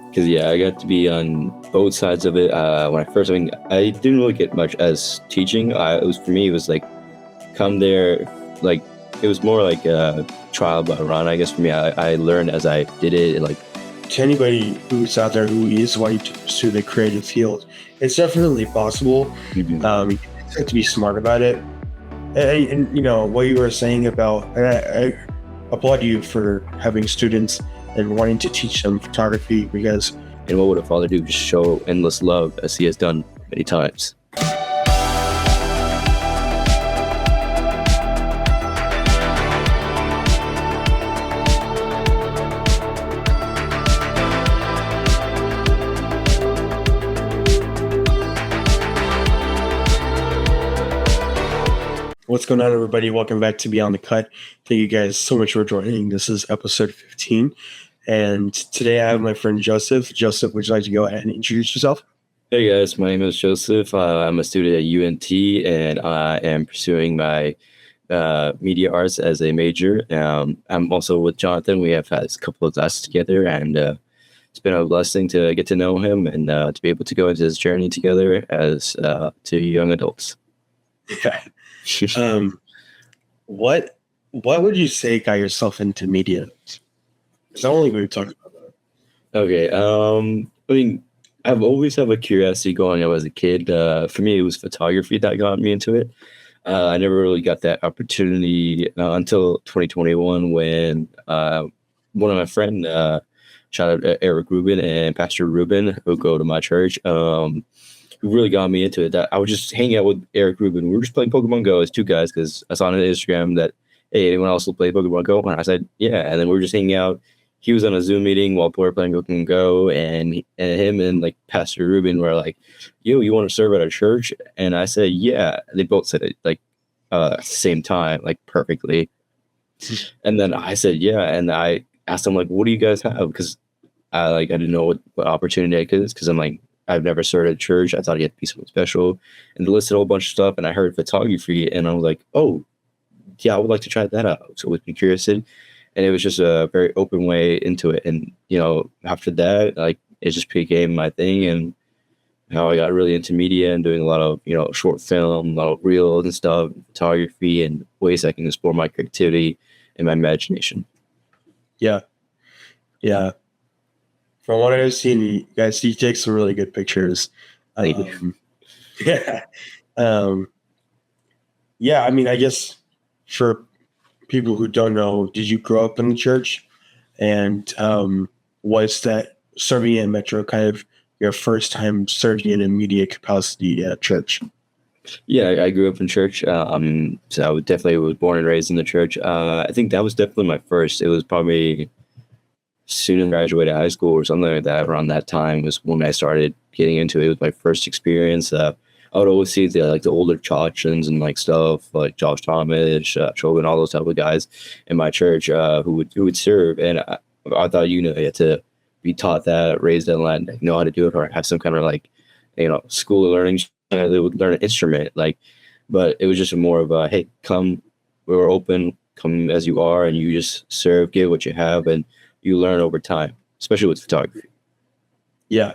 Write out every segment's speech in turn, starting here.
Because I got to be on both sides of it. When I didn't really get much as teaching. For me, it was like come there, like it was more like a trial by run. I guess for me, I learned as I did it. And, like To anybody who's out there who is wanting to pursue the creative field, it's definitely possible. You just have to be smart about it. And you know what you were saying about, I applaud you for having students and wanting to teach them photography, because and what would a father do? Just show endless love as he has done many times. what's going on, everybody? Welcome back to Beyond the Cut. Thank you guys so much for joining. This is episode 15. And today I have my friend Joseph. Joseph, would you like to go ahead and introduce yourself? Hey guys, my name is Joseph. I'm a student at UNT, and I am pursuing my media arts as a major. I'm also with Jonathan. We have had a couple of classes together, and it's been a blessing to get to know him and to be able to go into this journey together as two young adults. Yeah. What would you say got yourself into media? Because I don't think we've talked about that. Okay. I mean, I've always had a curiosity growing up as a kid. For me, it was photography that got me into it. I never really got that opportunity until 2021 when one of my friends, shout out Eric Rubin and Pastor Rubin, who go to my church, who really got me into it. That I was just hanging out with Eric Rubin. We were just playing Pokemon Go as two guys because I saw on Instagram that, hey, anyone else will play Pokemon Go? And I said, yeah. And then we were just hanging out. He was on a Zoom meeting while we were playing Pokemon Go, and him and like Pastor Rubin were like, yo, you want to serve at a church? And I said, yeah. They both said it like at the same time, like perfectly. And then I said, yeah. And I asked them, like, what do you guys have? Because I didn't know what opportunity I could, because I'm like, I've never started a church. I thought it had to be something special. And they listed a whole bunch of stuff, and I heard photography, and I was like, oh, yeah, I would like to try that out. So with me curious, and it was just a very open way into it. And, after that, like, it just became my thing, and how I got really into media and doing a lot of, short film, a lot of reels and stuff, photography, and ways I can explore my creativity and my imagination. Yeah. Yeah. From what I've seen, you guys, you take some really good pictures. Yeah. Yeah, I mean, I guess for people who don't know, did you grow up in the church? And was that serving in Metro kind of your first time serving in a media capacity at church? Yeah, I grew up in church. So I definitely was born and raised in the church. I think that was definitely my first. It was probably soon as I graduated high school or something like that. Around that time was when I started getting into it. It was my first experience. I would always see the older chachans and like stuff like Josh Thomas, Chauvin, all those type of guys in my church who would serve, and I thought you had to be taught that, raised that, and know how to do it, or have some kind of school of learning. They would learn an instrument, but it was just more of a, hey, come, we're open, come as you are, and you just serve, give what you have, and you learn over time, especially with photography. Yeah.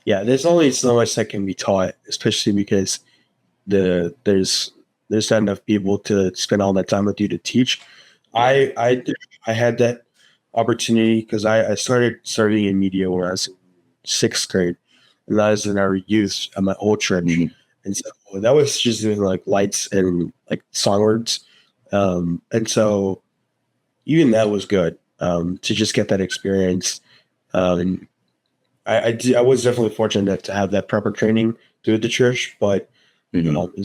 Yeah, there's only so much that can be taught, especially because there's not enough people to spend all that time with you to teach. I had that opportunity because I started serving in media when I was in 6th grade, and that was in our youth at my old church. Mm-hmm. And so that was just doing like lights and like song words. And so even that was good to just get that experience. And I was definitely fortunate to have that proper training through the church, but what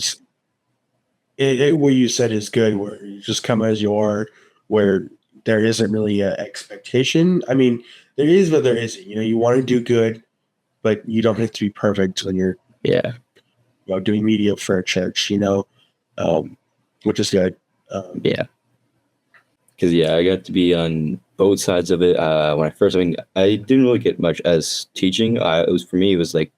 you said is good, where you just come as you are, where there isn't really an expectation. I mean, there is, but there isn't. You want to do good, but you don't have to be perfect when you're doing media for a church. Which is good. Because I got to be on both sides of it. I didn't really get much as teaching. It was like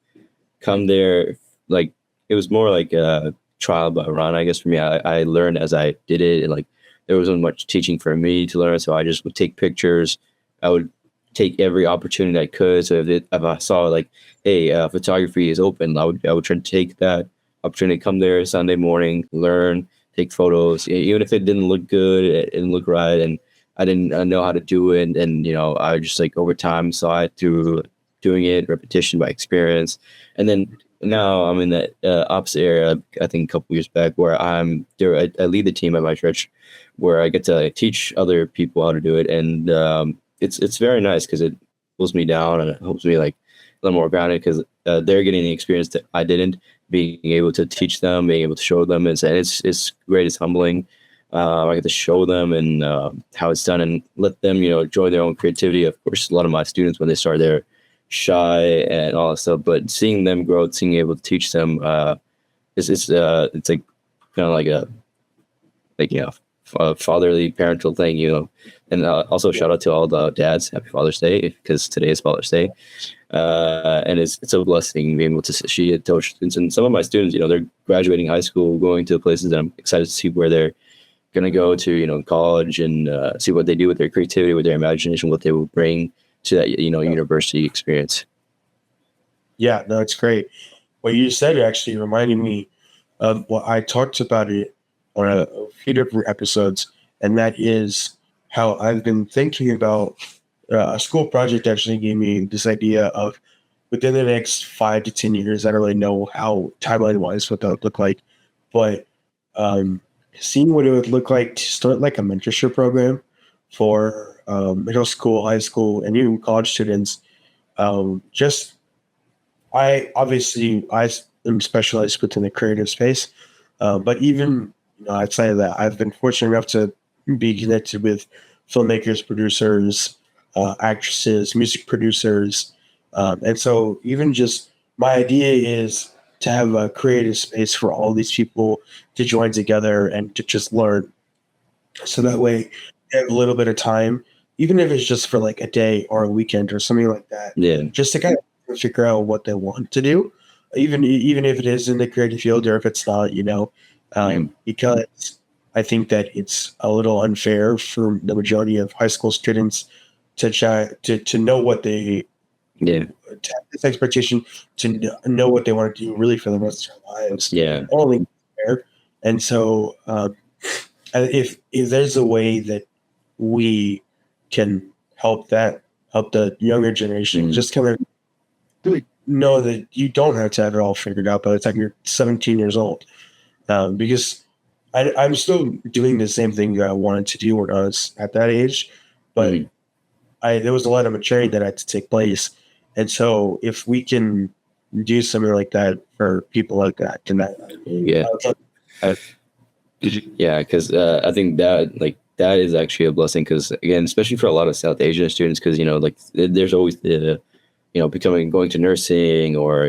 come there, like it was more like a trial by run. I guess for me, I learned as I did it, and like there wasn't much teaching for me to learn, so I just would take pictures. I would take every opportunity I could. So if I saw like, hey, photography is open, I would try to take that opportunity, come there Sunday morning, learn, take photos, even if it didn't look good, it didn't look right, and I didn't know how to do it. And I just like over time saw it through doing it, repetition by experience, and then now I'm in that opposite area. I think a couple years back, where I'm there. I lead the team at my church, where I get to teach other people how to do it, and it's very nice because it pulls me down and it helps me like a little more grounded because they're getting the experience that I didn't. Being able to teach them, being able to show them, and it's great. It's humbling. I get to show them and how it's done, and let them enjoy their own creativity. Of course, a lot of my students when they start, they're shy and all that stuff, but seeing them grow, seeing able to teach them, it's like kind of like a fatherly parental thing, and also shout out to all the dads. Happy Father's Day, because today is Father's Day. And it's a blessing being able to see it touch students. And some of my students, they're graduating high school, going to places that I'm excited to see where they're going to go to, college, and see what they do with their creativity, with their imagination, what they will bring to that, university experience. Yeah, no, it's great. What you said actually reminded me of what I talked about it on a few different episodes, and that is how I've been thinking about a school project actually gave me this idea of within the next 5 to 10 years. I don't really know how timeline-wise what that would look like, but seeing what it would look like to start like a mentorship program for middle school, high school, and even college students. Just I am specialized within the creative space, but even outside of that, I've been fortunate enough to be connected with filmmakers, producers, actresses, music producers, and so even just my idea is to have a creative space for all these people to join together and to just learn. So that way, they have a little bit of time, even if it's just for like a day or a weekend or something like that, Yeah. just to kind of figure out what they want to do, even if it is in the creative field or if it's not, because I think that it's a little unfair for the majority of high school students to try to know what they Yeah. to have this expectation to know what they want to do really for the rest of their lives. Yeah. Only fair. And so if there's a way that we can help the younger generation just kind of really know that you don't have to have it all figured out by the time you're 17 years old, because I'm still doing the same thing that I wanted to do when I was at that age, but there was a lot of maturity that had to take place. And so if we can do something like that for people like that, then yeah, because I think that is actually a blessing, because again, especially for a lot of South Asian students, because like there's always the going to nursing or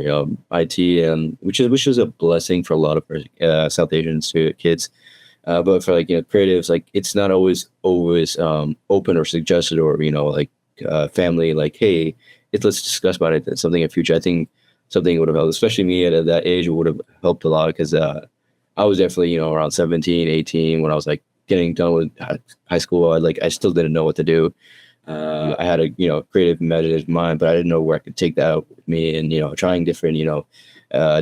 IT, and which is a blessing for a lot of South Asian kids. But for creatives, it's not always open or suggested, or family, hey, let's discuss about it. That's something in future. I think something would have helped, especially me at that age. It would have helped a lot, because I was definitely around 17, 18 when I was getting done with high school. I still didn't know what to do. I had a creative, imaginative mind, but I didn't know where I could take that out with me. And trying different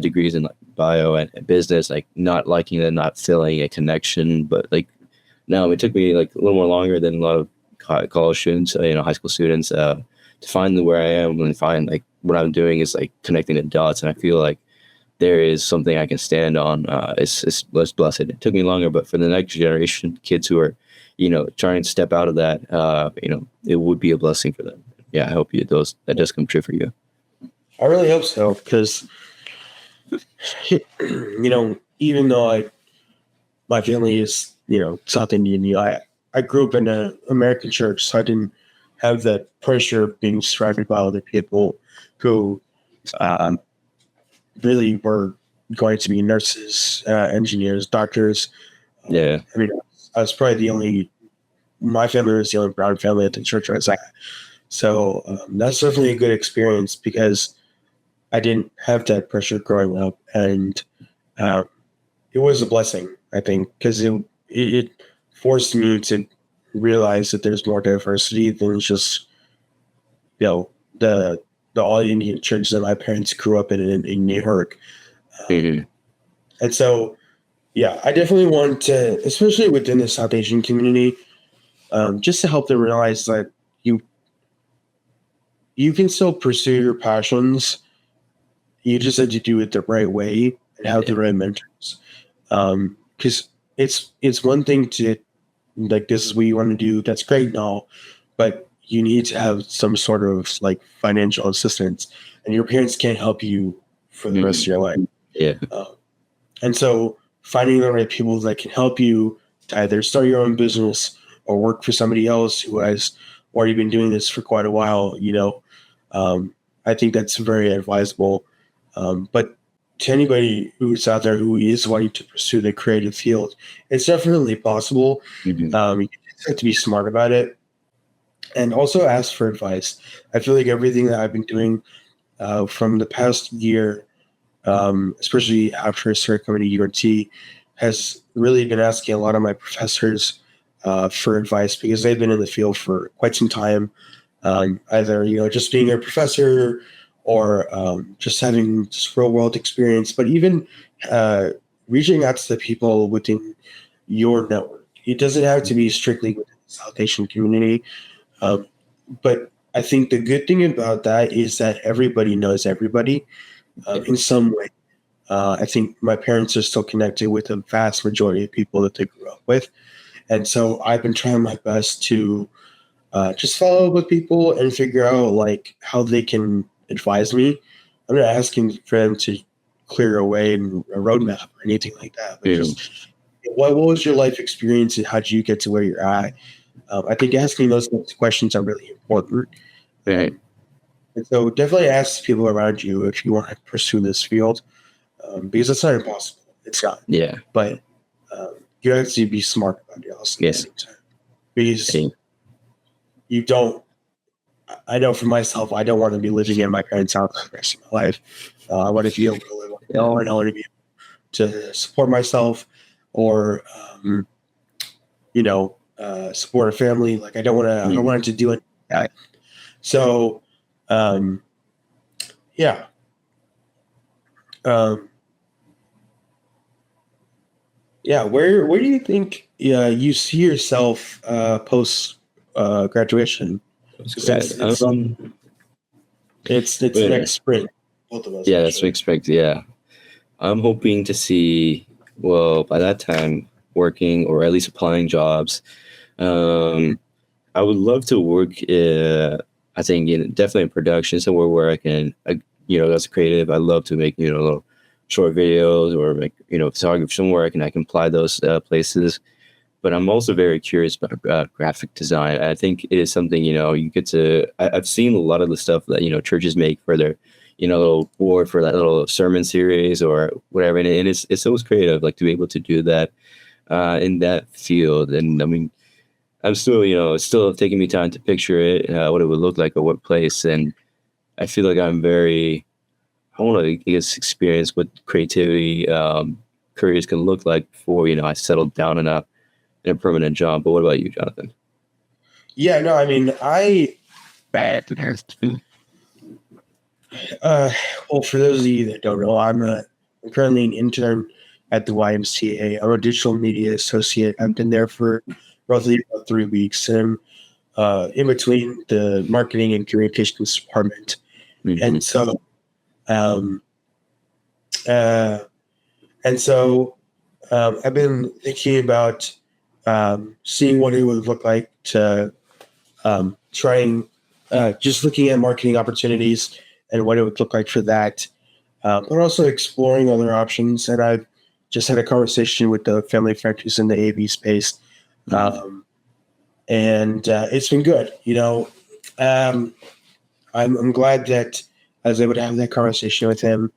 degrees in bio and business, not liking it, not feeling a connection. But now it took me a little more longer than a lot of college students, high school students, to find where I am and find what I'm doing is connecting the dots. And I feel like there is something I can stand on. It's blessed. It took me longer, but for the next generation, kids who are trying to step out of that, it would be a blessing for them. Yeah, I hope that does come true for you. I really hope so, because even though my family is South Indian, I grew up in an American church, so I didn't have that pressure of being surrounded by other people who really were going to be nurses, engineers, doctors. Yeah. I was probably my family was the only brown family at the church I was at. So that's definitely a good experience, because I didn't have that pressure growing up, and it was a blessing, I think, because it forced me to realize that there's more diversity than just the all Indian church that my parents grew up in New York. Mhm. And so, yeah, I definitely want to, especially within the South Asian community, just to help them realize that you can still pursue your passions. You just have to do it the right way and have the right mentors. Because it's one thing to, like, this is what you want to do. That's great now, but you need to have some sort of like financial assistance, and your parents can't help you for the rest of your life. Yeah. And so finding the right people that can help you to either start your own business or work for somebody else who has already been doing this for quite a while, I think that's very advisable. But to anybody who's out there who is wanting to pursue the creative field, it's definitely possible. Mhm. You just have to be smart about it and also ask for advice. I feel like everything that I've been doing from the past year, especially after I started coming to UNT, has really been asking a lot of my professors for advice because they've been in the field for quite some time. Either just being a professor or just having just real world experience, but even reaching out to the people within your network. It doesn't have to be strictly within the South Asian community, um, but I think the good thing about that is that everybody knows everybody in some way. I think my parents are still connected with a vast majority of people that they grew up with. And so I've been trying my best to just follow up with people and figure out like how they can advise me. I'm not asking for them to clear a way and a roadmap or anything like that, but Yeah. just what was your life experience and how did you get to where you're at? I think asking those questions are really important. Right. And so definitely ask people around you if you want to pursue this field, because it's not impossible. It's not. Yeah. But you have to be smart about it also at the same time. Because Hey. you don't, I know for myself, I don't want to be living in my parents' house for the rest of my life. I want to be able to live on my own. I want to be able to support myself or, support a family. Like I don't want to do it. So, yeah. Yeah, where do you think you see yourself post graduation? It's But, next spring. Both of us. yeah, that's what I expect. Yeah. I'm hoping to see, well, by that time, working or at least applying jobs. I would love to work, I think, definitely in production, somewhere where I can, as a creative, I love to make, little short videos or make, photography, somewhere I can apply those places. But I'm also very curious about graphic design. I think it is something, you get to, I've seen a lot of the stuff that, churches make for their, little board for that little sermon series or whatever. And it's always creative, like to be able to do that in that field. And I mean, I'm still, it's still taking me time to picture it, what it would look like or what place. And I feel like I want to, experience what creativity careers can look like before, I settled down in a permanent job. But what about you, Jonathan? Yeah, no, I mean, well, for those of you that don't know, I'm currently an intern at the YMCA. I'm a digital media associate. I've been there for roughly about 3 weeks, and in between the marketing and communications department. Mhm. And so, um, uh, I've been thinking about seeing what it would look like to trying just looking at marketing opportunities and what it would look like for that, but also exploring other options. And I've just had a conversation with the family friend who's in the AV space, and it's been good. I'm glad that I was able to have that conversation with him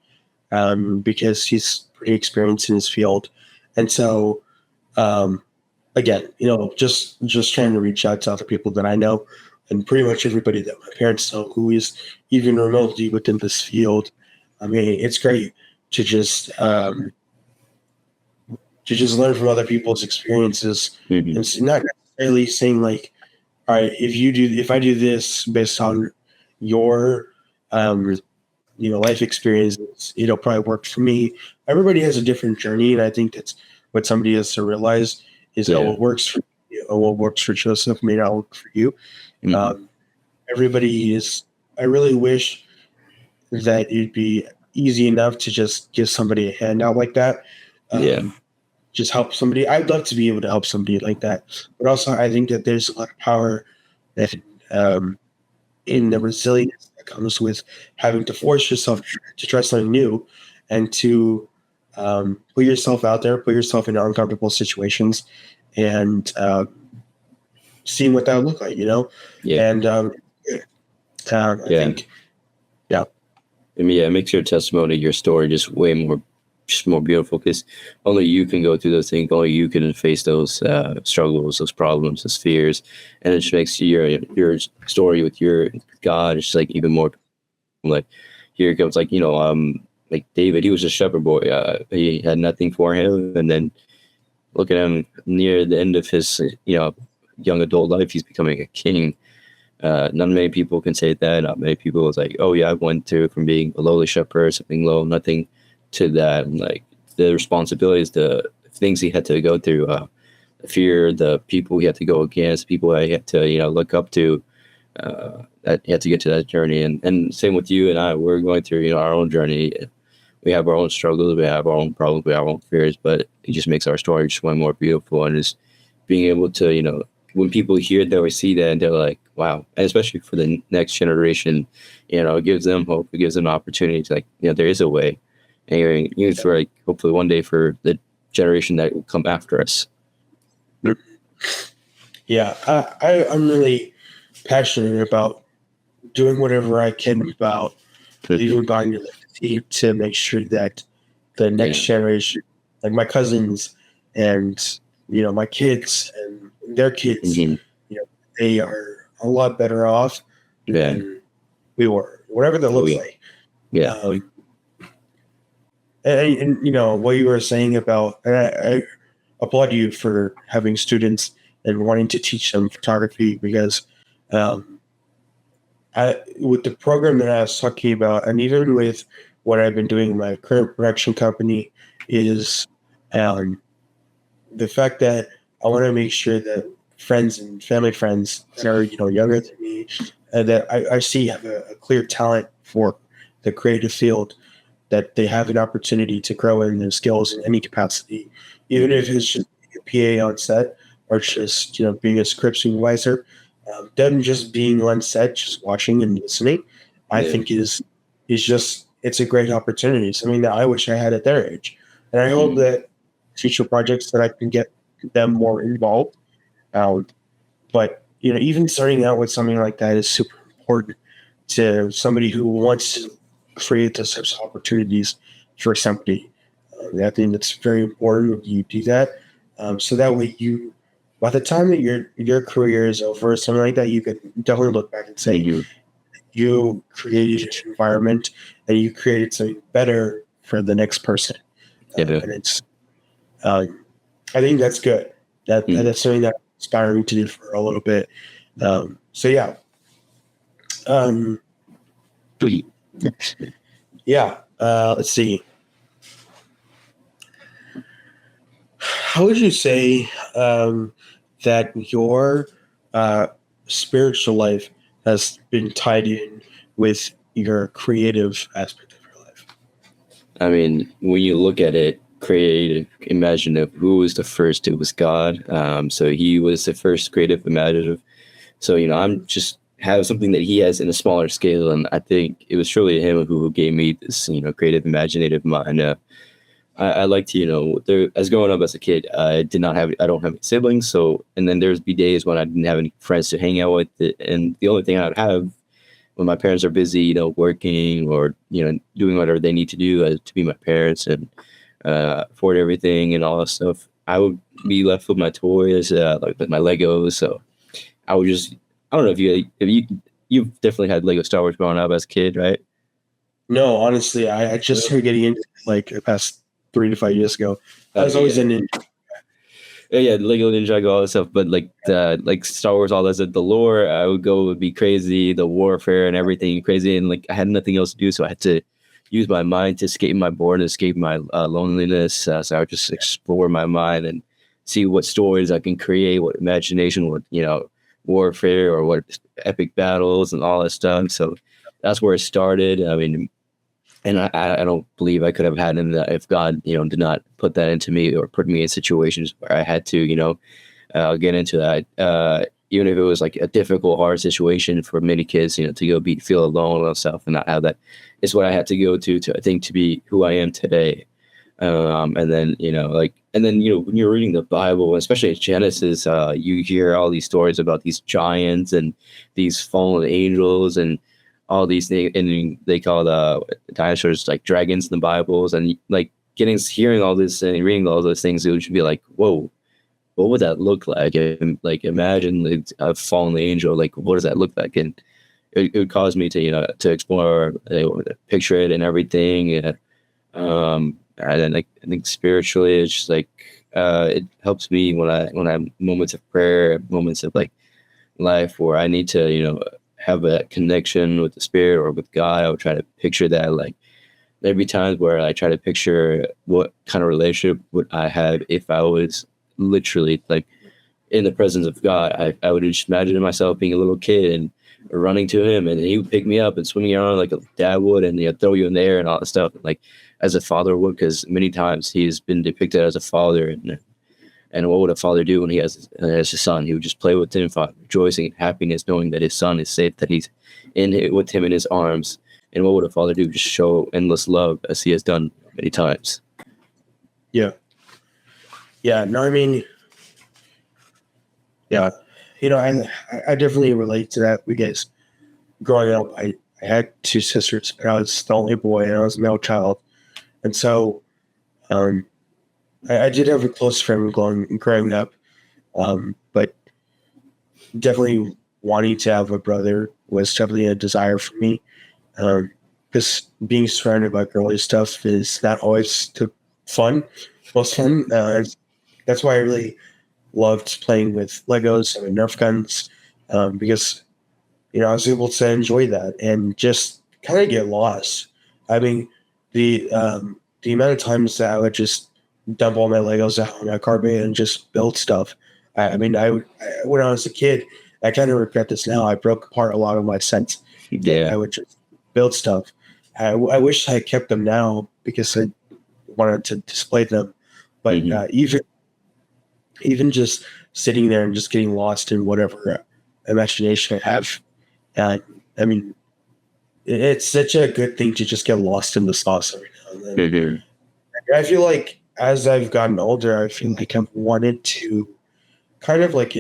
because he's pretty experienced in his field, and so again, just trying to reach out to other people that I know, and pretty much everybody that my parents know who is even remotely within this field. I mean, it's great to just learn from other people's experiences, Mhm. and not necessarily saying like, all right, if I do this based on your life experiences, probably worked for me. Everybody has a different journey, and I think that's what somebody has to realize is what works for you, or what works for Joseph may not work for you. Mhm. Everybody is. I really wish that it'd be easy enough to just give somebody a handout like that. Just help somebody. I'd love to be able to help somebody like that, but also I think that there's a lot of power that in the resilience that comes with having to force yourself to try something new and to put yourself out there, put yourself in uncomfortable situations, and seeing what that would look like, And I think, yeah. I mean, yeah, it makes your testimony, your story, just more beautiful because only you can go through those things. Only you can face those struggles, those problems, those fears, and it just makes your story with your God. It's like even more like here it comes, like David. He was a shepherd boy. He had nothing for him, and then look at him near the end of his young adult life. He's becoming a king. Not many people can say that. Not many people was like, oh yeah, I went through from being a lowly shepherd, something low, nothing to that. And like the responsibilities, the things he had to go through, the fear, the people he had to go against, people I had to look up to, that he had to get to that journey. And same with you and I, we're going through our own journey. We have our own struggles, we have our own problems, we have our own fears, but it just makes our story just one more beautiful. And just being able to when people hear that or see that, and they're like, wow. And especially for the next generation, it gives them hope. It gives them opportunity to there is a way. And even for hopefully one day for the generation that will come after us. Yeah, I'm really passionate about doing whatever I can about leaving behind your legacy to make sure that the next generation, like my cousins and my kids and their kids, they are a lot better off than we were, whatever that looks like. Yeah. And what you were saying about, I applaud you for having students and wanting to teach them photography because with the program that I was talking about, and even with what I've been doing in my current production company, is the fact that I want to make sure that friends and family friends that are younger than me, that I see have a clear talent for the creative field, that they have an opportunity to grow in their skills in any capacity, even if it's just a PA on set or just being a script supervisor. Them just being on set, just watching and listening, I think is just, it's a great opportunity. Something that I wish I had at their age, and I hope that future projects that I can get them more involved. But even starting out with something like that is super important to somebody who wants to create those types of opportunities for somebody. I think that's very important when you do that. So that way by the time that your career is over, something like that, you can definitely look back and say you created an environment and you created something better for the next person. And it's, I think that's good. That's something that's inspiring to do for a little bit. So yeah. Yeah. Let's see. How would you say that your spiritual life has been tied in with your creative aspect of your life? I mean, when you look at it, creative, imaginative, who was the first? It was God. So he was the first creative, imaginative. So, I'm just have something that he has in a smaller scale. And I think it was truly him who gave me this, creative, imaginative mind. I like to, as growing up as a kid, I don't have any siblings. So, and then there's be days when I didn't have any friends to hang out with. And the only thing I'd have when my parents are busy, working or, doing whatever they need to do to be my parents and afford everything and all that stuff, I would be left with my toys, like with my Legos. So I would just, I don't know if you've definitely had Lego Star Wars growing up as a kid, right? No, honestly, I just started getting into like the past 3 to 5 years ago. I was always in it. yeah, Lego Ninjago, all this stuff, but like the like Star Wars, all this, the lore, I would be crazy, the warfare and everything crazy, and like I had nothing else to do, so I had to use my mind to escape my boredom, escape my loneliness. So I would just explore my mind and see what stories I can create, what imagination, what warfare or what epic battles and all that stuff. So that's where it started. I mean, and I don't believe I could have had it if God, did not put that into me or put me in situations where I had to, get into that. Even if it was like a difficult, hard situation for many kids, to go feel alone and stuff and not have that. It's what I had to go to I think to be who I am today. And then, when you're reading the Bible, especially in Genesis, you hear all these stories about these giants and these fallen angels and all these things, and they call dinosaurs like dragons in the Bibles, and like hearing all this and reading all those things, it would just be like, whoa, what would that look like? And like, imagine like, a fallen angel, like what does that look like? And it would cause me to to explore, picture it and everything. And then like I think spiritually, it's just like it helps me when I have moments of prayer, moments of like life where I need to have a connection with the spirit or with God. I would try to picture that. Like there'd be times where I try to picture what kind of relationship would I have if I was literally like in the presence of God. I would just imagine myself being a little kid and running to him, and he would pick me up and swing me around like a dad would, and throw you in the air and all that stuff, like as a father would, because many times he's been depicted as a father. And what would a father do when he has his son? He would just play with him, rejoicing in happiness, knowing that his son is safe, that he's with him in his arms. And what would a father do? Just show endless love, as he has done many times. Yeah. Yeah. No, I mean, yeah. I definitely relate to that because growing up, I had two sisters, and I was the only boy, and I was a male child. And so I did have a close friend growing up, but definitely wanting to have a brother was definitely a desire for me. Because being surrounded by girly stuff is not always most fun. That's why I really loved playing with Legos and Nerf guns, because I was able to enjoy that and just kind of get lost. I mean, the amount of times that I would just dump all my Legos out on my carpet and just build stuff. When I was a kid, I kind of regret this now. I broke apart a lot of my sets. Yeah. I would just build stuff. I wish I kept them now because I wanted to display them. But even just sitting there and just getting lost in whatever imagination I have, I mean, it's such a good thing to just get lost in the sauce every now and then. I feel like as I've gotten older, I feel like I've wanted to kind of like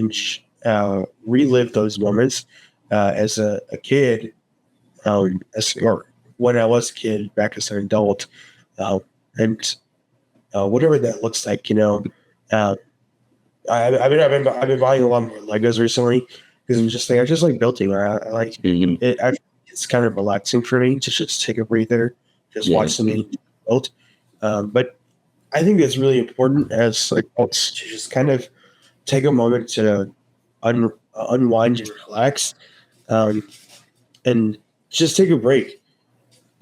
relive those moments as a kid, or when I was a kid back as an adult, and whatever that looks like. I've been buying a lot more Legos recently because I just like building. I like it. It's kind of relaxing for me to just take a breather, just watch something build. But I think it's really important as like adults to just kind of take a moment to unwind and relax, and just take a break.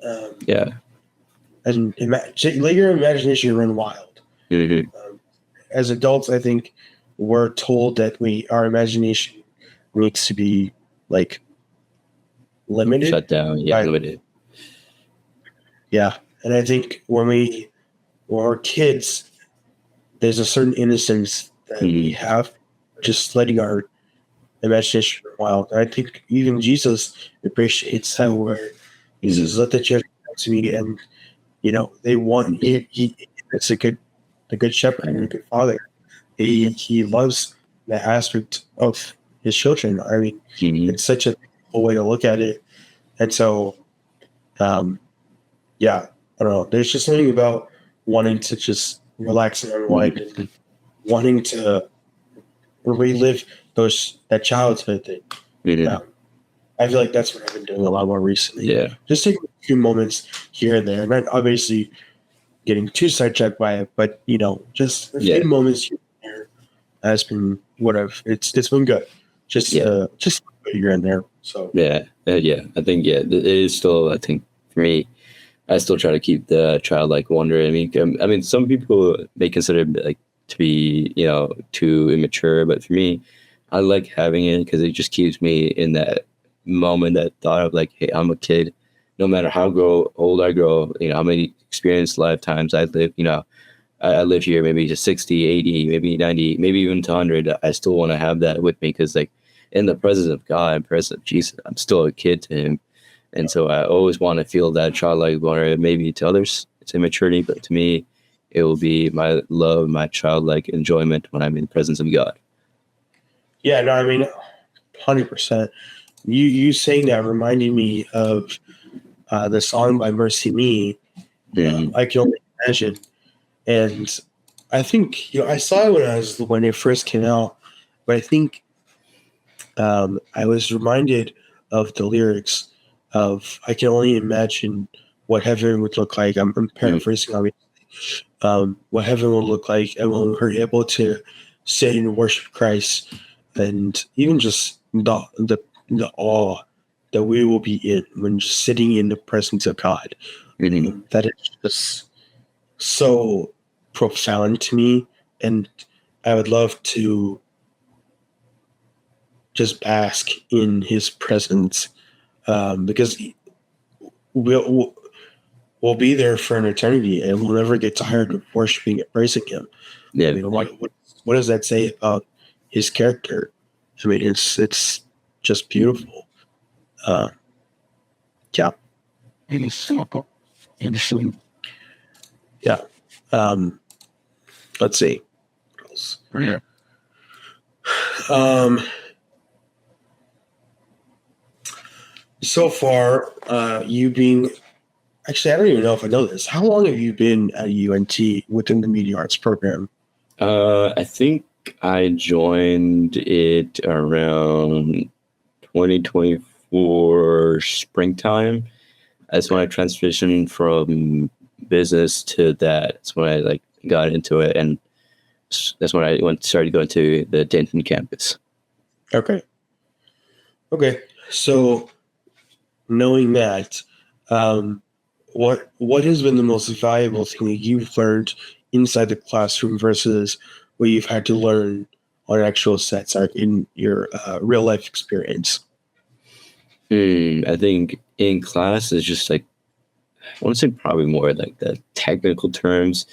And let your imagination run wild. As adults, I think we're told that our imagination needs to be like limited, shut down, limited. Yeah, and I think when we're kids, there's a certain innocence that we have, just letting our imagination run wild. I think even Jesus appreciates that, where he says, "Let the children come to me," and they want it's a good shepherd and a good father. He loves that aspect of his children. I mean, it's such a cool way to look at it. And so, I don't know. There's just something about wanting to just relax and unwind and wanting to relive that childhood thing. I feel like that's what I've been doing a lot more recently. Yeah. Just taking a few moments here and there. Not obviously getting too sidetracked by it, but just a few moments here and there has been it's been good. Just here and there. So Yeah, I think it is still. I think for me, I still try to keep the childlike wonder. I mean, some people may consider it like to be too immature, but for me, I like having it because it just keeps me in that moment, that thought of like, hey, I'm a kid. No matter how old I grow, how many experienced lifetimes I live, I live here maybe to 60, 80, maybe 90, maybe even to 100. I still want to have that with me because, like, in the presence of God, in the presence of Jesus, I'm still a kid to him. And so I always want to feel that childlike wonder. Maybe to others, it's immaturity, but to me, it will be my love, my childlike enjoyment when I'm in the presence of God. yeah, no, I mean, 100%. You saying that reminded me of the song by Mercy Me. I can only imagine. And I think I saw it when it first came out, but I think I was reminded of the lyrics of "I can only imagine what heaven would look like." I'm paraphrasing, obviously. What heaven will look like, and when we're able to sit and worship Christ, and even just the awe that we will be in when just sitting in the presence of God. That is just so profound to me, and I would love to just bask in His presence, because we'll be there for an eternity, and we'll never get tired of worshiping and praising Him. Yeah. I mean, what does that say about His character? I mean, it's just beautiful. Yeah. Yeah. Let's see. So far, you being actually, I don't even know if I know this. How long have you been at UNT within the Media Arts program? I think I joined it around 2024 springtime. That's when I transitioned from business to that. That's when I got into it, and that's when I started going to the Denton campus. Okay. So knowing that, what has been the most valuable thing that you've learned inside the classroom versus what you've had to learn on actual sets, or in your real life experience? I think in class is just I want to say probably more like the technical terms.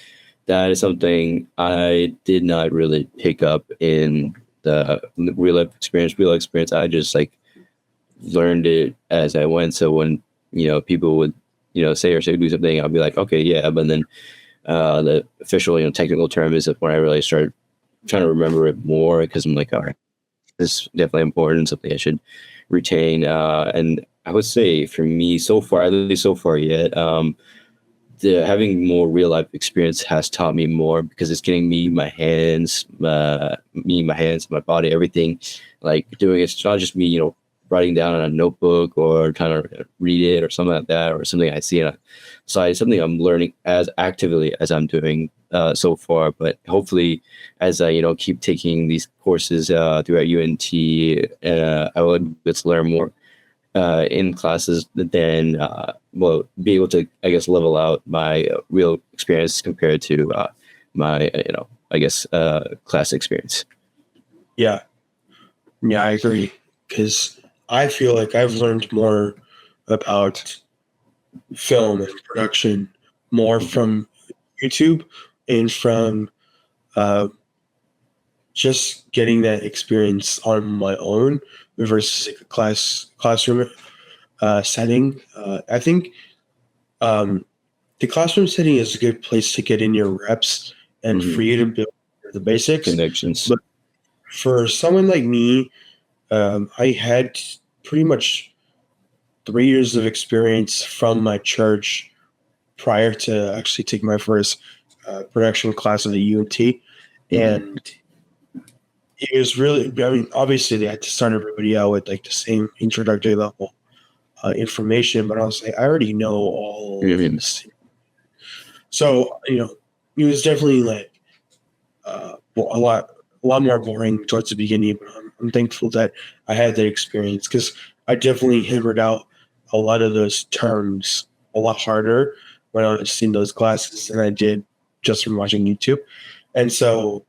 That is something I did not really pick up in the real life experience. I just learned it as I went. So when people would say or do something, I'll be like, okay, yeah. But then the official technical term is when I really started trying to remember it more, because I'm like, all right, this is definitely important, something I should retain. And I would say for me so far, at least so far yet, having more real life experience has taught me more, because it's getting my hands, my body, everything, doing it. It's not just me, writing down on a notebook or trying to read it or something like that, or something I see on a side. Something I'm learning as actively as I'm doing so far. But hopefully, as I keep taking these courses throughout UNT, I would get to learn more in classes, then be able to, I guess, level out my real experience compared to my class experience. Yeah, I agree, because I feel like I've learned more about film and production more from YouTube and from just getting that experience on my own versus a classroom setting. I think the classroom setting is a good place to get in your reps and for you to build the basics. Connections. But for someone like me, I had pretty much 3 years of experience from my church prior to actually taking my first production class at the UNT. And it was really, I mean, obviously they had to start everybody out with the same introductory level information, but I was I already know all of this. So, it was definitely a lot a lot more boring towards the beginning, but I'm thankful that I had that experience because I definitely hammered out a lot of those terms a lot harder when I was in those classes than I did just from watching YouTube. And so,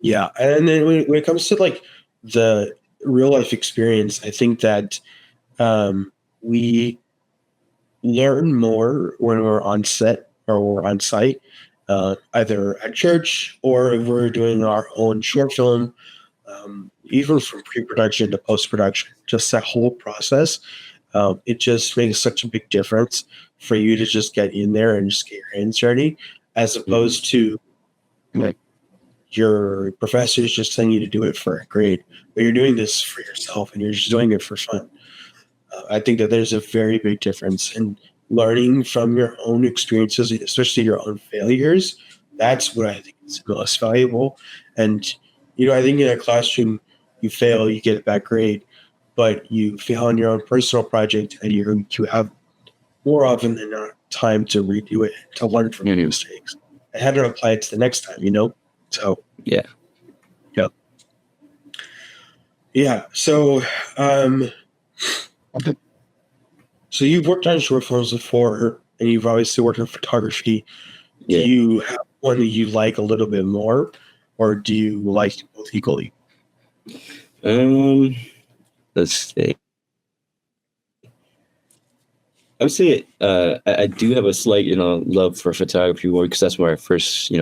yeah. And then when it comes to like the real life experience, I think that we learn more when we're on set or we're on site, either at church or if we're doing our own short film, even from pre-production to post-production, just that whole process. It just makes such a big difference for you to just get in there and just get your hands dirty, as opposed to like your professors just telling you to do it for a grade, but you're doing this for yourself and you're just doing it for fun. I think that there's a very big difference in learning from your own experiences, especially your own failures. That's what I think is most valuable. And, I think in a classroom, you fail, you get a bad grade, but you fail on your own personal project and you have more often than not time to redo it, to learn from your mistakes and how to apply it to the next time, So, Yeah. yeah. Yeah. So, so you've worked on short films before, and you've obviously worked on photography. Yeah. Do you have one that you like a little bit more, or do you like both equally? Let's see. I would say I do have a slight, love for photography work because that's where I first,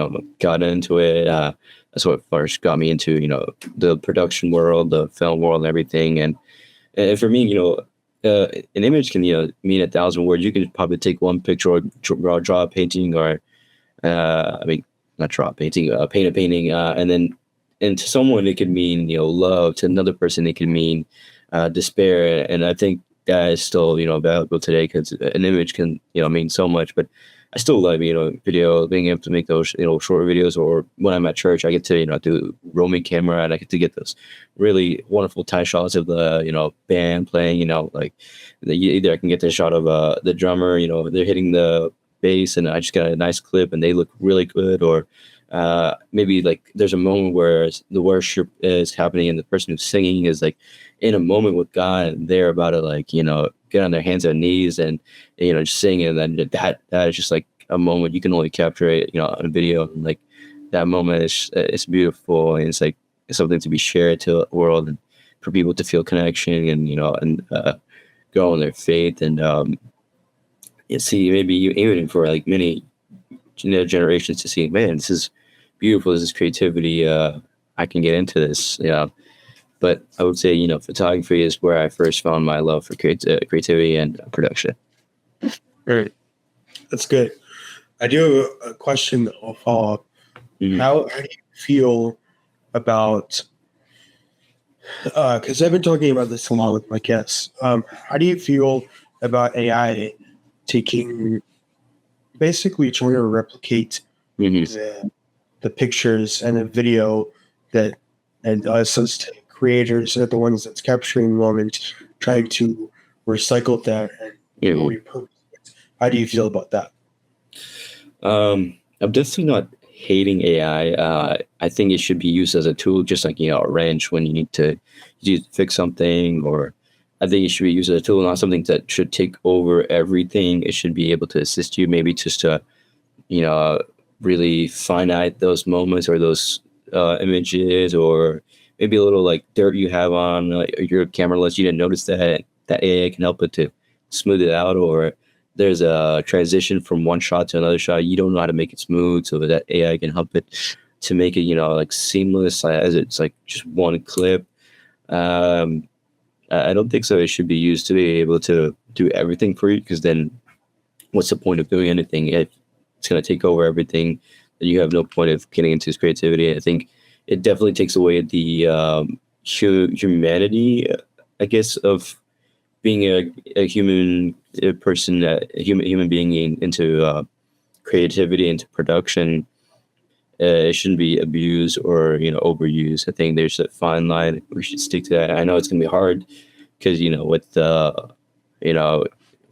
got into it. That's what first got me into, the production world, the film world, and everything. And for me, an image can, mean 1,000 words. You can probably take one picture or draw a painting, or not draw a painting, paint a painting, and to someone it could mean, love. To another person it could mean despair. And I think that is still, valuable today because an image can, mean so much. But I still love, video, being able to make those, short videos. Or when I'm at church, I get to, do roaming camera, and I get to get those really wonderful tight shots of the, band playing, either I can get the shot of the drummer, they're hitting the bass and I just got a nice clip and they look really good. Or maybe like there's a moment where the worship is happening and the person who's singing is like in a moment with God, and they're about to get on their hands and knees and just sing. And then that is just like a moment you can only capture it on a video. And like that moment is it's beautiful, and it's like it's something to be shared to the world and for people to feel connection and go on their faith. And you see maybe even for like many generations to see, man, this is beautiful, this is creativity, I can get into this. But I would say, photography is where I first found my love for creativity and production. Great. That's good. I do have a question that will follow up. Mm-hmm. How do you feel about, because I've been talking about this a lot with my guests, how do you feel about AI basically trying to replicate the pictures and the video and us as creators are the ones that's capturing the moment, trying to recycle that and repurpose it? How do you feel about that? I'm definitely not hating AI. I think it should be used as a tool, just like a wrench when you need to fix something. Or I think it should be used as a tool, not something that should take over everything. It should be able to assist you, maybe just to really finite those moments or those images, or maybe a little like dirt you have on your camera lens. You didn't notice that AI can help it to smooth it out. Or there's a transition from one shot to another shot. You don't know how to make it smooth, so that AI can help it to make it, like seamless as it's like just one clip. I don't think so. It should be used to be able to do everything for you, because then what's the point of doing anything if it's going to take over everything? Then you have no point of getting into creativity. I think it definitely takes away the humanity, I guess, of being a human person, a human being into creativity, into production. It shouldn't be abused or overused. I think there's a fine line. We should stick to that. I know it's gonna be hard because with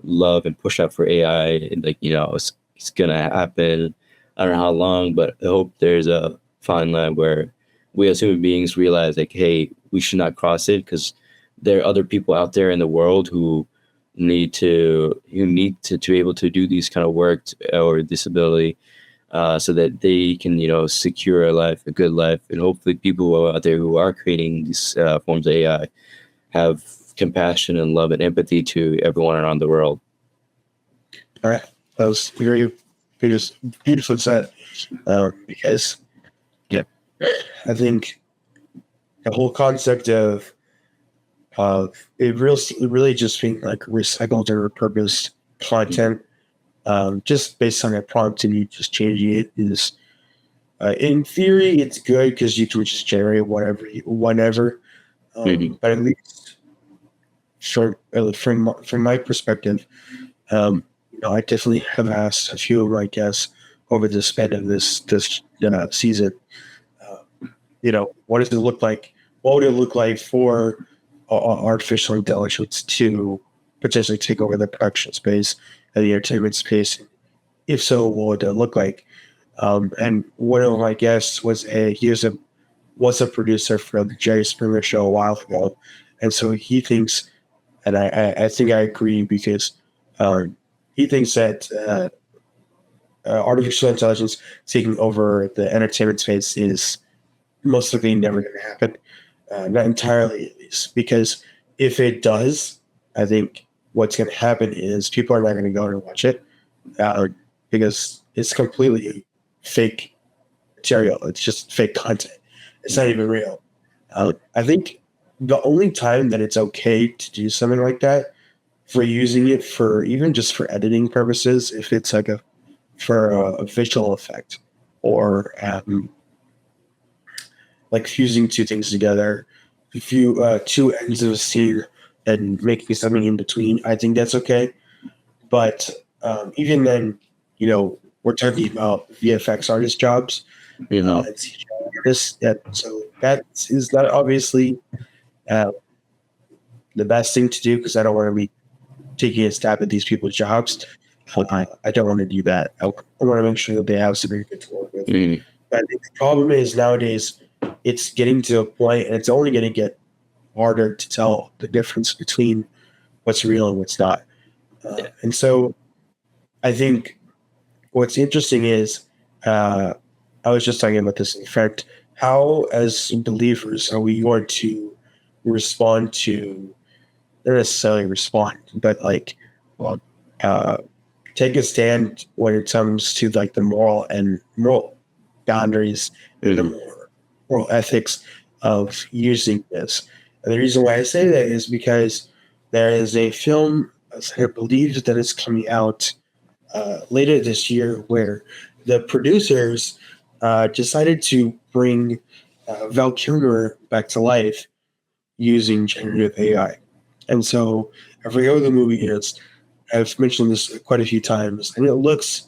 love and push out for AI, and it's gonna happen. I don't know how long, but I hope there's a fine line where we as human beings realize like, hey, we should not cross it because there are other people out there in the world who need to to be able to do these kind of work or disability, so that they can, secure a life, a good life, and hopefully people out there who are creating these forms of AI have compassion and love and empathy to everyone around the world. All right, that was very beautifully said. Because Yeah. I think the whole concept of it really just being like recycled or repurposed content, just based on a prompt and you just changing it is, in theory, it's good because you can just generate whenever. But at least from my perspective, I definitely have asked a few of my guests over the span of this season, what does it look like? What would it look like for artificial intelligence to potentially take over the production space and the entertainment space? If so, what would it look like? And one of my guests was a producer from the Jerry Springer Show a while ago, and so he thinks, and I think I agree, because he thinks that artificial intelligence taking over the entertainment space is most likely never going to happen. Not entirely, at least, because if it does, I think what's going to happen is people are not going to go and watch it, because it's completely fake material. It's just fake content. It's not even real. I think the only time that it's okay to do something like that, for using it for even just for editing purposes, if it's like for a visual effect, or like fusing two things together, two ends of a scene and making something in between, I think that's okay. But even then, we're talking about VFX artist jobs, and CGI artists. So that is not obviously the best thing to do, because I don't want to be taking a stab at these people's jobs. I don't want to do that. I want to make sure that they have something good to work with. But the problem is nowadays it's getting to a point, and it's only going to get harder to tell the difference between what's real and what's not. And so I think what's interesting is, I was just talking about this, in fact, how as believers are we going to respond to, not necessarily respond, but take a stand when it comes to like the moral boundaries and the moral ethics of using this. And the reason why I say that is because there is a film, I believe, that is coming out later this year, where the producers decided to bring Val Kilmer back to life using generative AI. And so I forget what the movie is. I've mentioned this quite a few times, and it looks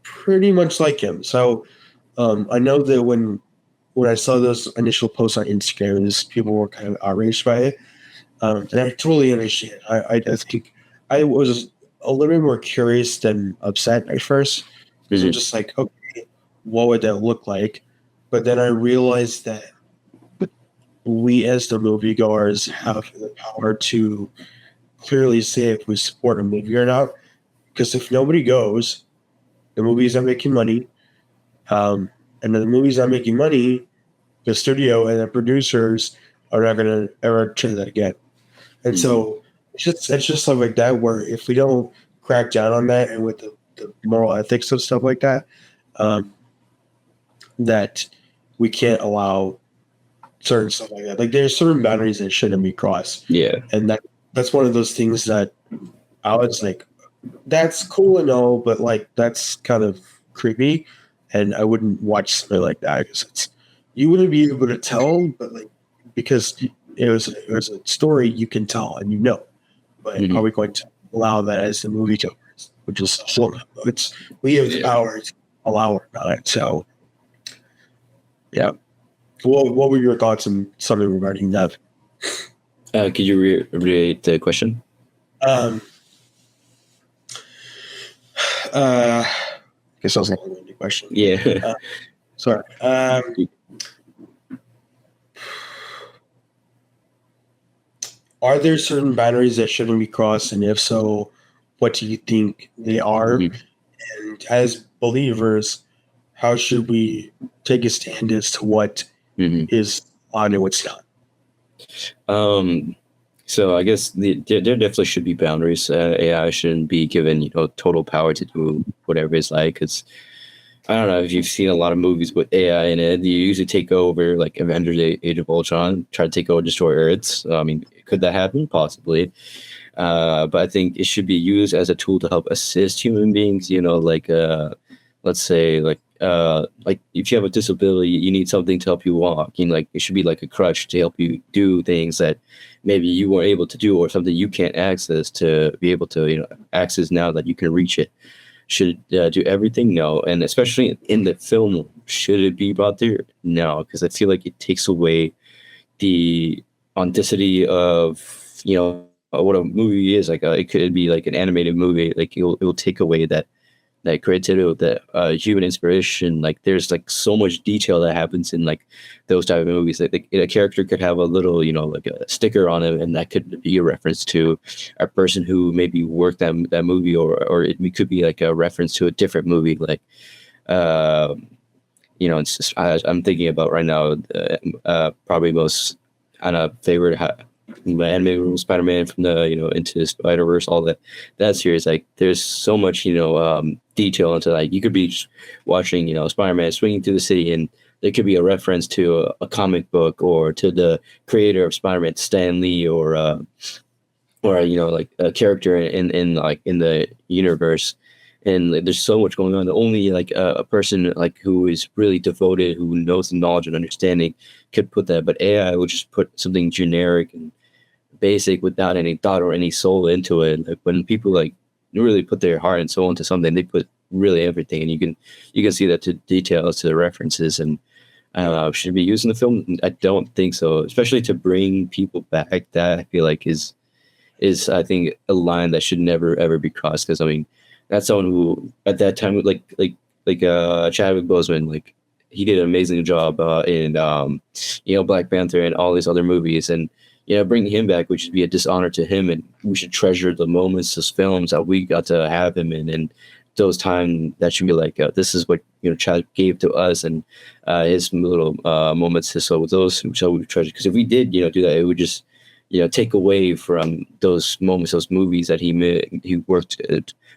pretty much like him. So I know that when I saw those initial posts on Instagram, people were kind of outraged by it. And I totally understand. I think I was a little bit more curious than upset at first. Because I'm just like, okay, what would that look like? But then I realized that we as the moviegoers have the power to clearly say if we support a movie or not. Because if nobody goes, the movie's not making money. And the movie's not making money, the studio and the producers are not going to ever try that again. And so it's just stuff like that, where if we don't crack down on that, and with the moral ethics of stuff like that, that we can't allow certain stuff like that. Like there's certain boundaries that shouldn't be crossed. Yeah. And that's one of those things that I was like, that's cool and all, but like that's kind of creepy, and I wouldn't watch something like that, because you wouldn't be able to tell, but like, because it was a story you can tell and but are we going to allow that as the movie goers? Which is we have the power to allow it. So yeah. What were your thoughts on something regarding that? Could you repeat the question? I guess that was a long question. Yeah. Sorry. Are there certain boundaries that shouldn't be crossed, and if so, what do you think they are? Mhm. And as believers, how should we take a stand as to what Mhm. is on and what's not? So I guess there definitely should be boundaries. AI shouldn't be given, total power to do whatever it's like. Because I don't know if you've seen a lot of movies with AI in it. You usually take over, like Avengers: Age of Ultron, try to take over, destroy Earth. So, I mean, could that happen? Possibly. But I think it should be used as a tool to help assist human beings. Like let's say like if you have a disability, you need something to help you walk. Like it should be like a crutch to help you do things that maybe you weren't able to do, or something you can't access to be able to access now that you can reach it. Should it do everything? No. And especially in the film, should it be brought there? No, because I feel like it takes away the authenticity of what a movie is. Like it could be like an animated movie. Like it will take away that creativity, that human inspiration. Like there's like so much detail that happens in like those type of movies. Like a character could have a little like a sticker on it, and that could be a reference to a person who maybe worked that movie, or it could be like a reference to a different movie. Like it's just, I'm thinking about right now probably most favorite animated Spider-Man from the Into the Spider-Verse, all that series. Like there's so much detail into, like, you could be just watching Spider-Man swinging through the city, and there could be a reference to a comic book, or to the creator of Spider-Man, Stan Lee, or like a character in like in the universe. And like, there's so much going on that only like a person like who is really devoted, who knows the knowledge and understanding, could put that. But AI would just put something generic and basic without any thought or any soul into it. Like when people like really put their heart and soul into something, they put really everything, and you can see that to details, to the references. And I don't know, should it be used in the film? I don't think so, especially to bring people back. That I feel like is I think a line that should never ever be crossed. Because I mean, that's someone who at that time, like Chadwick Boseman, like he did an amazing job in Black Panther and all these other movies. And bringing him back would just be a dishonor to him, and we should treasure the moments, those films that we got to have him in, and those time that should be like this is what Chad gave to us, and his little moments. So those shall we treasure, because if we did do that, it would just take away from those moments, those movies that he worked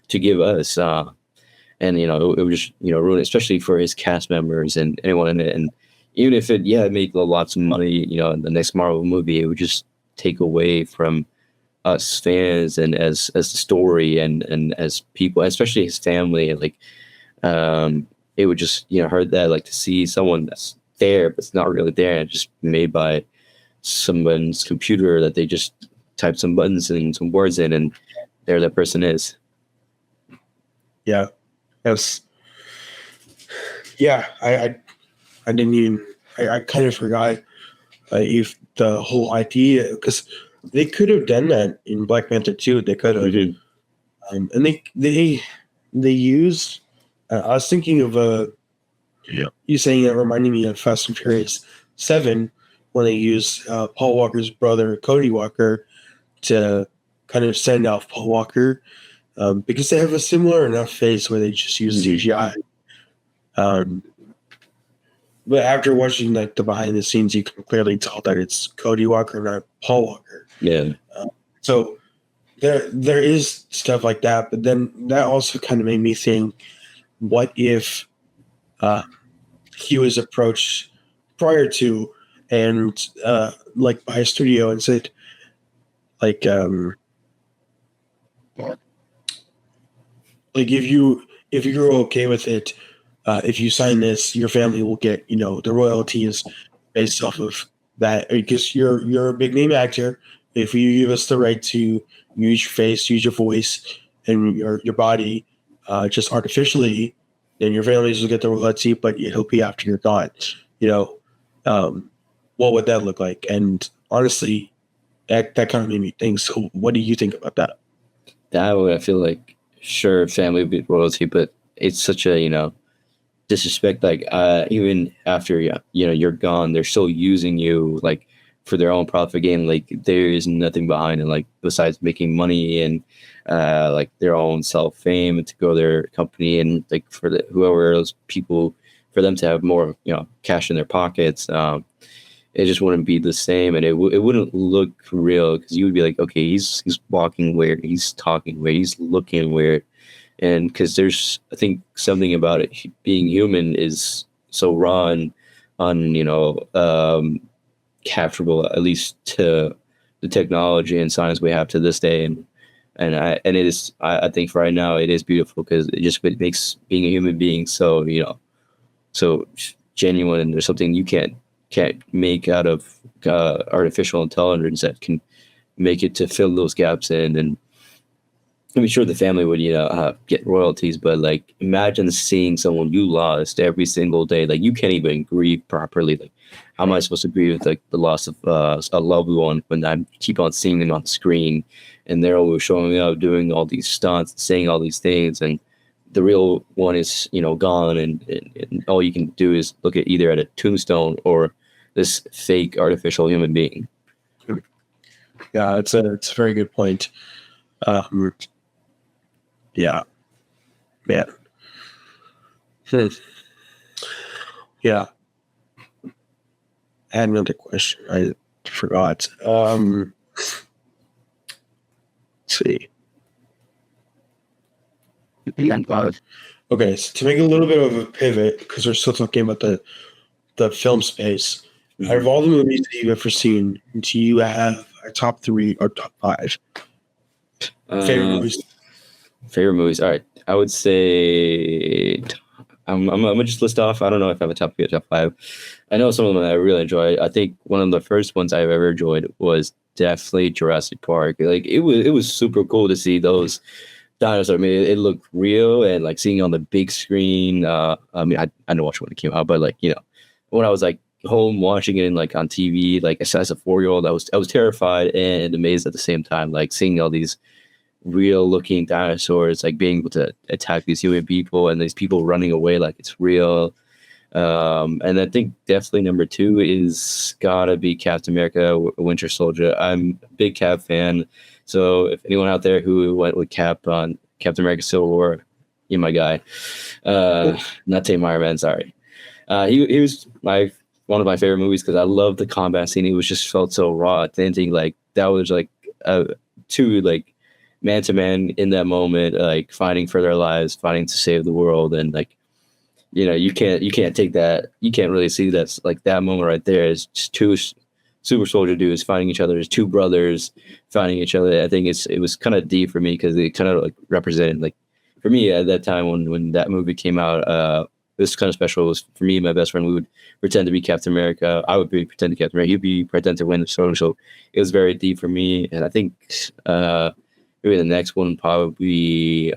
to give us. And it would just ruin it, especially for his cast members and anyone in it. And even if it made lots of money in the next Marvel movie, it would just take away from us fans, and as the story, and as people, especially his family. And like it would just hurt that, like, to see someone that's there but it's not really there, and just made by someone's computer, that they just type some buttons and some words in, and there that person is. Yeah. Yes. Yeah. I didn't even. I kind of forgot if the whole idea, because they could have done that in Black Panther 2. They could have, and they used. I was thinking of you saying that reminding me of Fast and Furious 7, when they used Paul Walker's brother Cody Walker to kind of send off Paul Walker, because they have a similar enough face where they just use CGI. But after watching like the behind the scenes, you can clearly tell that it's Cody Walker, not Paul Walker. Yeah. So there is stuff like that, but then that also kind of made me think, what if he was approached prior to, and like by a studio, and said like if you're okay with it, if you sign this, your family will get the royalties based off of that, because you're a big name actor. If you give us the right to use your face, use your voice, and your body just artificially, then your families will get the royalty, but it'll be after you're gone. What would that look like? And honestly, that kind of made me think. So what do you think about that? That way, I feel like, sure, family would be royalty, but it's such a disrespect. Like even after you're gone, they're still using you like for their own profit gain. Like there is nothing behind it, like besides making money and like their own self fame and to grow their company and like for whoever those people for them to have more cash in their pockets. It just wouldn't be the same, and it wouldn't look real because you would be like, okay, he's walking weird, he's talking weird, he's looking weird, and because there's I think something about it being human is so raw and capturable at least to the technology and science we have to this day, and it is I think for right now it is beautiful because it makes being a human being so so genuine, and there's something you can't make out of artificial intelligence that can make it to fill those gaps in. And I'm sure the family would get royalties, but like imagine seeing someone you lost every single day. Like you can't even grieve properly. Like how am I supposed to grieve with like the loss of a loved one when I keep on seeing them on the screen and they're always showing up doing all these stunts, saying all these things, and the real one is gone, and all you can do is look at either at a tombstone or this fake artificial human being. Yeah, it's a very good point. Yeah, man. Yeah, I had another question. I forgot. Let's see. Okay, so to make a little bit of a pivot, because we're still talking about the film space, out of all the movies that you've ever seen, do you have a top 3 or top 5 favorite movies? Favorite movies. All right, I would say I'm gonna just list off. I don't know if I have a top 3 or top 5. I know some of them I really enjoy. I think one of the first ones I've ever enjoyed was definitely Jurassic Park. Like it was super cool to see those dinosaurs. I mean, it looked real, and like seeing it on the big screen. I mean, I didn't watch it when it came out, but like when I was like home watching it like on TV, like as a 4-year-old, I was terrified and amazed at the same time. Like seeing all these real looking dinosaurs like being able to attack these human people and these people running away like it's real. And I think definitely number 2 is gotta be Captain America: Winter Soldier. I'm a big Cap fan, so if anyone out there who went with Cap on Captain America: Civil War, you're my guy. Not Tame Iron Man, sorry. He was one of my favorite movies because I love the combat scene. It was just felt so raw, authentic. Like that was like two like man to man in that moment, like fighting for their lives, fighting to save the world, and like you can't take that. You can't really see that's like that moment right there is just two super soldier dudes fighting each other. There's 2 brothers fighting each other. I think it was kind of deep for me because it kind of like represented like for me at that time when that movie came out. It was kind of special. It was for me and my best friend. We would pretend to be Captain America. I would be pretend to Captain America. He'd be pretend to Winter Soldier. So it was very deep for me. And I think maybe the next one probably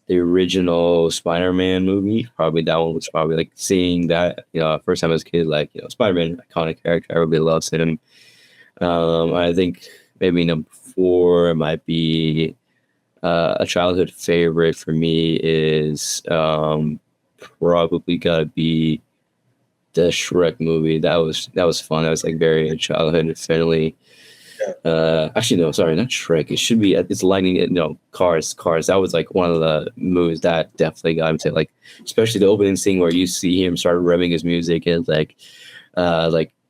the original Spider-Man movie. Probably that one was probably like seeing that first time as a kid. Like Spider-Man, iconic character. Everybody loves him. I think maybe number 4 might be. A childhood favorite for me is probably gotta be the Shrek movie. That was fun. That was like very childhood friendly. Actually, no, sorry, not Shrek. It should be. It's Lightning. No, Cars. Cars. That was like one of the movies that definitely got me to like, especially the opening scene where you see him start revving his music and like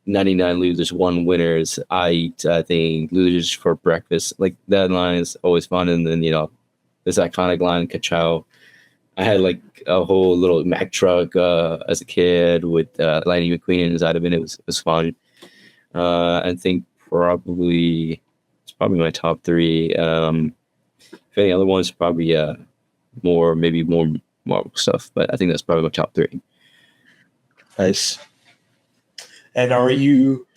99 losers, 1 winners. I eat, I think, losers for breakfast. Like that line is always fun. And then, this iconic line, Kachow. I had like a whole little Mack truck as a kid with Lightning McQueen inside of it. It was fun. I think it's probably my top 3. If any other ones, probably maybe more Marvel stuff. But I think that's probably my top 3. Nice. And are you?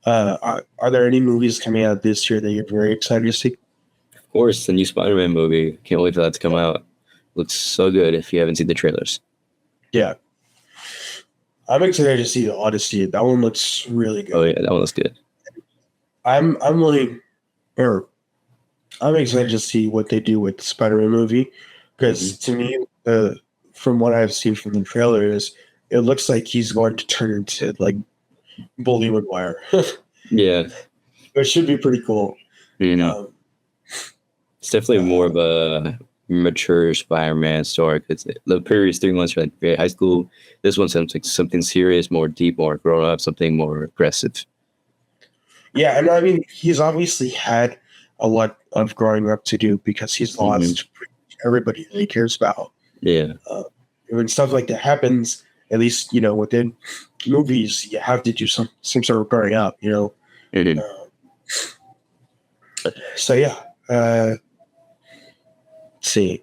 Are there any movies coming out this year that you're very excited to see? Of course, the new Spider-Man movie. Can't wait for that to come out. Looks so good. If you haven't seen the trailers, yeah, I'm excited to see the Odyssey. That one looks really good. Oh yeah, that one looks good. I'm excited to see what they do with the Spider-Man movie because to me the from what I've seen from the trailer, is it looks like he's going to turn into like Bully McGuire, Yeah, which should be pretty cool. you know, Um, it's definitely more of uh, a mature Spider-Man story because the previous 3 months are like very high school. This one sounds like something serious, more deep, more grown up, something more aggressive. yeah, and I mean, he's obviously had a lot of growing up to do because he's Hmm. lost everybody that he cares about. Yeah. Uh, when stuff like that happens, at least within movies, you have to do some sort of growing up. Mhm. Uh, so yeah, let's see.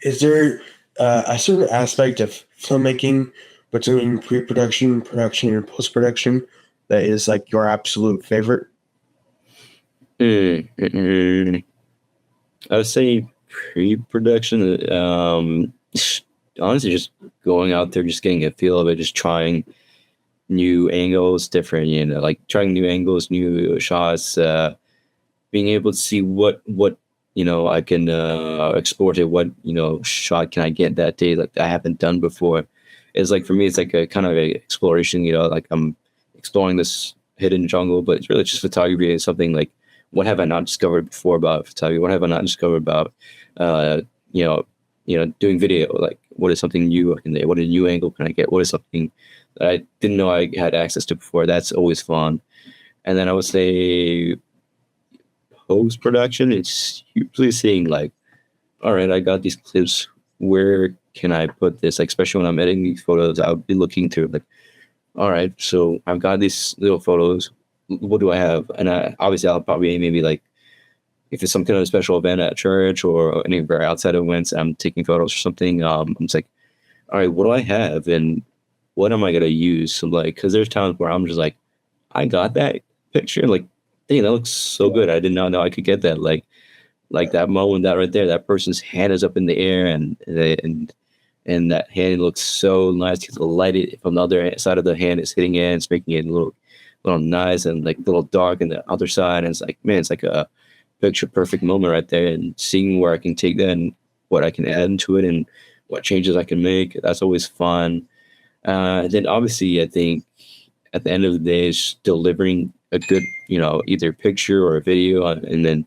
Is there a certain aspect of filmmaking between pre-production, production, and post-production that is like your absolute favorite? Mm. I would say pre-production. Honestly, just going out there, just getting a feel of it, just trying new angles, different, like trying new angles, new shots, being able to see what I can export it, what shot can I get that day like I haven't done before. It's like for me, it's like a kind of a exploration, like I'm exploring this hidden jungle, but it's really just photography. It's something like what have I not discovered before about photography? What have I not discovered about uh, you know, doing video? Like what is something new I can do? What a new angle can I get? What is something that I didn't know I had access to before? That's always fun. And then I would say post production, it's usually seeing like, all right, I got these clips. Where can I put this? Like, especially when I'm editing these photos, I'll be looking through like, all right, so I've got these little photos. What do I have? And obviously, I'll probably maybe like if it's some kind of special event at church or anywhere outside of events, I'm taking photos or something. I'm just like, all right, what do I have and what am I gonna use? So like, because there's times where I'm just like, I got that picture, like, dang, that looks so good. I did not know I could get that. Like that moment, that right there, that person's hand is up in the air, and that hand looks so nice because the light from the other side of the hand is hitting it. It's making it a little nice and like a little dark in the other side. And it's like, man, it's like a picture perfect moment right there. And seeing where I can take that and what I can add into it and what changes I can make, that's always fun. Then obviously, I think at the end of the day, is delivering a good, either picture or a video, and then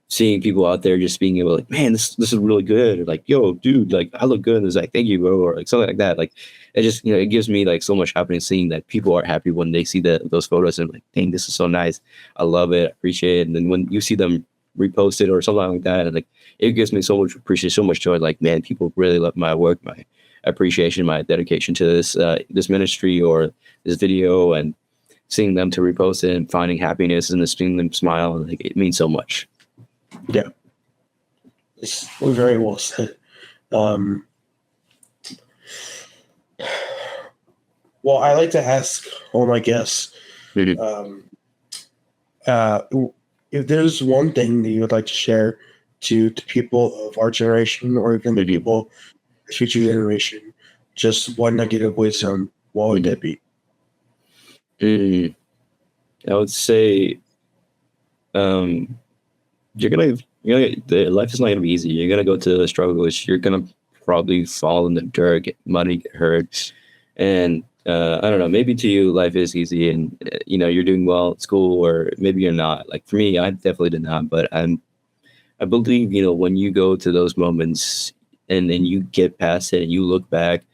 seeing people out there just being able to like, man, this is really good. Or like, yo, dude, like I look good. And it's like, thank you, bro, or like something like that. Like it just, it gives me like so much happiness seeing that people are happy when they see those photos and like, dang, this is so nice. I love it, I appreciate it. And then when you see them repost it or something like that, and like it gives me so much appreciation, so much joy. Like, man, people really love my work, my appreciation, my dedication to this ministry or this video, and seeing them to repost it and finding happiness and seeing them smile, like it means so much. Yeah, it's very well said. Um, well, I like to ask all my guests Mhm. um, uh, if there's one thing that you would like to share to people of our generation or even the Mhm. people the future generation, just one nugget of wisdom, what would that be? Mm, I would say um, life is not gonna be easy. You're gonna go to the struggles. You're gonna probably fall in the dirt, get muddy, get hurt, and I don't know. Maybe to you, life is easy, and you're doing well at school, or maybe you're not. Like for me, I definitely did not, but I believe when you go to those moments and then you get past it and you look back,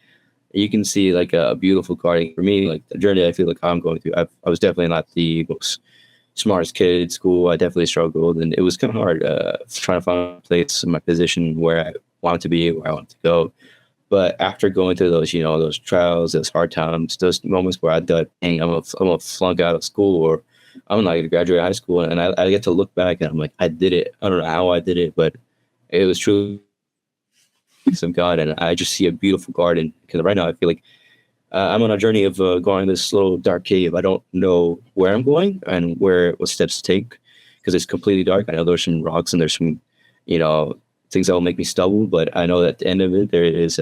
you can see like a beautiful garden. For me, like the journey I feel like I'm going through, I was definitely not the most smartest kid at school. I definitely struggled, and it was kind of hard trying to find a place in my position where I wanted to be, where I wanted to go. But after going through those, those trials, those hard times, those moments where I thought, "Dang, I'm a flunk out of school, or I'm not going to graduate high school," and I get to look back and I'm like, I did it. I don't know how I did it, but it was truly some God, and I just see a beautiful garden. Because right now I feel like I'm on a journey of going this little dark cave. I don't know where I'm going and what steps to take because it's completely dark. I know there's some rocks and there's some, you know, things that will make me stumble, but I know that at the end of it, there is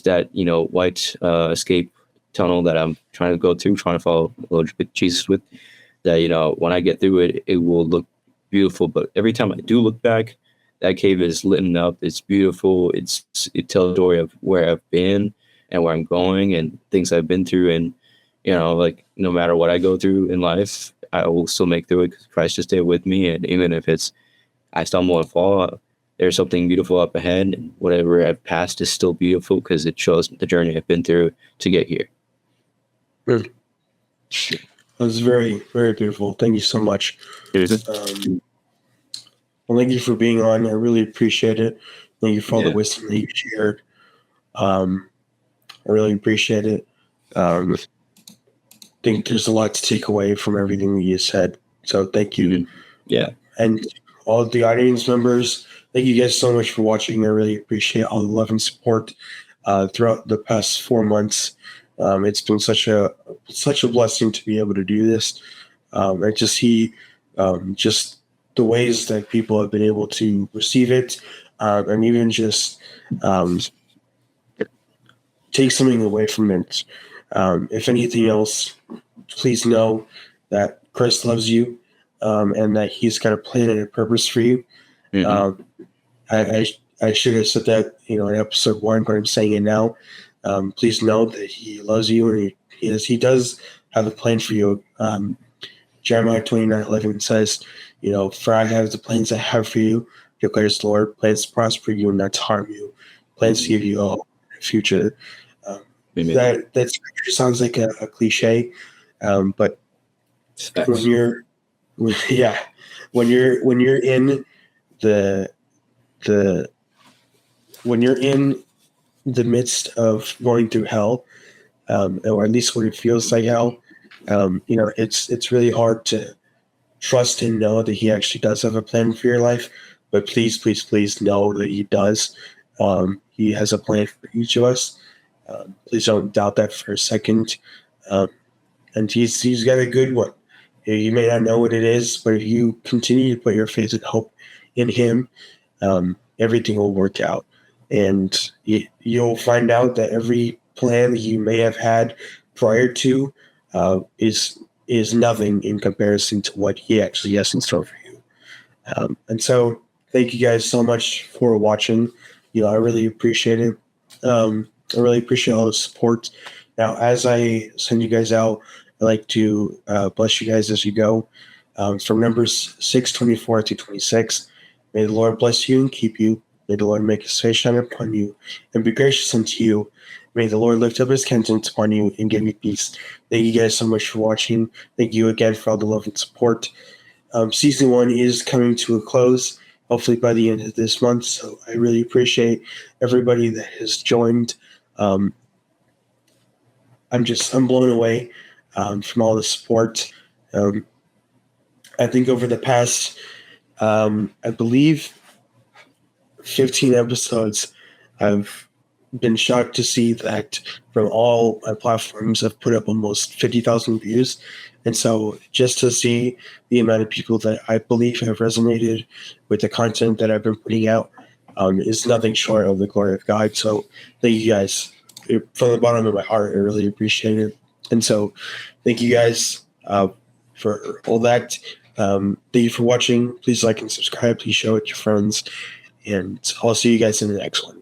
that, white escape tunnel that I'm trying to go through, trying to follow a little bit Jesus with. that, you know, when I get through it, it will look beautiful. But every time I do look back, that cave is lit up. It's beautiful. It tells a story of where I've been and where I'm going and things I've been through. And, you know, like no matter what I go through in life, I will still make through it because Christ just stay with me. And even if it's I stumble and fall, there's something beautiful up ahead. And whatever I've passed is still beautiful because it shows the journey I've been through to get here. That was very, very beautiful. Thank you so much. Well, thank you for being on. I really appreciate it. Thank you for all the wisdom that you shared. I really appreciate it. I think there's a lot to take away from everything that you said. So thank you. Mm-hmm. Yeah. And all the audience members, thank you guys so much for watching. I really appreciate all the love and support throughout the past 4 months. It's been such a blessing to be able to do this. I just see just the ways that people have been able to receive it, and even just take something away from it. If anything else, please know that Christ loves you, and that He's got a plan and a purpose for you. Mm-hmm. I should have said that, in episode 1, but I'm saying it now. Please know that He loves you, and He does have a plan for you. Jeremiah 29:11 says, for I have the plans I have for you, declares the Lord, plans to prosper you and not to harm you, plans to give you a future. That scripture sounds like a cliche, but when you're in the midst of going through hell, or at least when it feels like hell, it's really hard to trust and know that He actually does have a plan for your life. But please, please, please know that He does. He has a plan for each of us. Please don't doubt that for a second. And he's got a good one. You may not know what it is, but if you continue to put your faith and hope in Him, everything will work out. And you'll find out that every plan that you may have had prior to is nothing in comparison to what He actually has in store for you. And so thank you guys so much for watching. I really appreciate it. I really appreciate all the support. Now, as I send you guys out, I'd like to bless you guys as you go. From Numbers 6:24 to 26, may the Lord bless you and keep you. May the Lord make His face shine upon you and be gracious unto you. May the Lord lift up His countenance upon you and give you peace. Thank you guys so much for watching. Thank you again for all the love and support. Season 1 is coming to a close, hopefully by the end of this month. So I really appreciate everybody that has joined. I'm blown away from all the support. I think over the past, I believe, 15 episodes, I've been shocked to see that from all my platforms, I've put up almost 50,000 views. And so just to see the amount of people that I believe have resonated with the content that I've been putting out is nothing short of the glory of God. So thank you guys. From the bottom of my heart, I really appreciate it. And so thank you guys for all that. Thank you for watching. Please like and subscribe. Please share with your friends. And I'll see you guys in the next one.